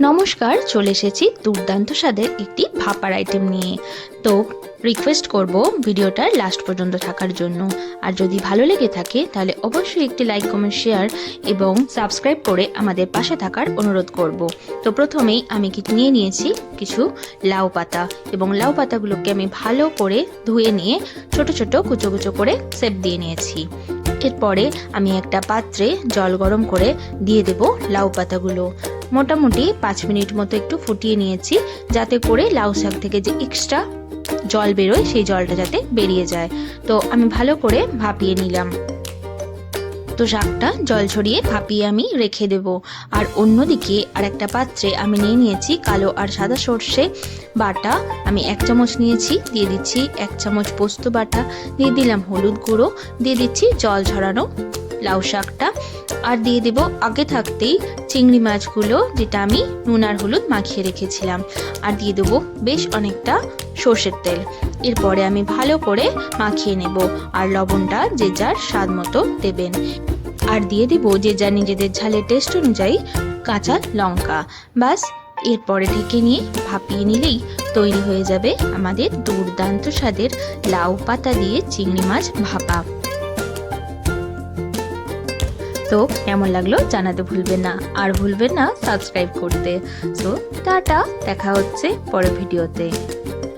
নমস্কার, চলে এসেছি দুর্দান্ত স্বাদের একটি ভাপার আইটেম নিয়ে। তো রিকোয়েস্ট করব ভিডিওটার লাস্ট পর্যন্ত থাকার জন্য। আর যদি ভালো লেগে থাকে তাহলে অবশ্যই একটি লাইক, কমেন্ট, শেয়ার এবং সাবস্ক্রাইব করে আমাদের পাশে থাকার অনুরোধ করব। তো প্রথমেই আমি নিয়ে নিয়েছি কিছু লাউ পাতা, এবং লাউ পাতাগুলোকে আমি ভালো করে ধুয়ে নিয়ে ছোট ছোট কুচো কুচো করে সেপ দিয়ে নিয়েছি। এরপরে আমি একটা পাত্রে জল গরম করে দিয়ে দেব লাউ পাতাগুলো। মোটামুটি 5 মিনিট মতো একটু ফুটিয়ে নিয়েছি, যাতে করে লাউ শাক থেকে যে এক্সট্রা জল বেরোয় সেই জলটা যাতে বেরিয়ে যায়। তো আমি ভালো করে ভাপিয়ে নিলাম। তো শাকটা জল ছড়িয়ে ভাপিয়ে আমি রেখে দেব। আর অন্যদিকে আর একটা পাত্রে আমি নিয়ে নিয়েছি কালো আর সাদা সর্ষে বাটা। আমি 1 চামচ নিয়েছি, দিয়ে দিচ্ছি 1 চামচ পোস্ত বাটা, দিয়ে দিলাম হলুদ গুঁড়ো, দিয়ে দিচ্ছি জল ঝরানো লাউ শাকটা, আর দিয়ে দেব আগে থাকতেই চিংড়ি মাছগুলো, যেটা আমি নুন আর হলুদ মাখিয়ে রেখেছিলাম, আর দিয়ে দেবো বেশ অনেকটা সর্ষের তেল। এরপরে আমি ভালো করে মাখিয়ে নেব, আর লবণটা যে যার স্বাদ মতো দেবেন, আর দিয়ে দেবো যে যার নিজেদের ঝালের টেস্ট অনুযায়ী কাঁচা লঙ্কা। বাস, এরপরে ঢেকে নিয়ে ভাপিয়ে নিলেই তৈরি হয়ে যাবে আমাদের দুর্দান্ত স্বাদের লাউ পাতা দিয়ে চিংড়ি মাছ ভাপা। তো কেমন লাগলো জানাতে ভুলবেন না, আর ভুলবেন না সাবস্ক্রাইব করতে। তো টাটা, দেখা হচ্ছে পরের ভিডিওতে।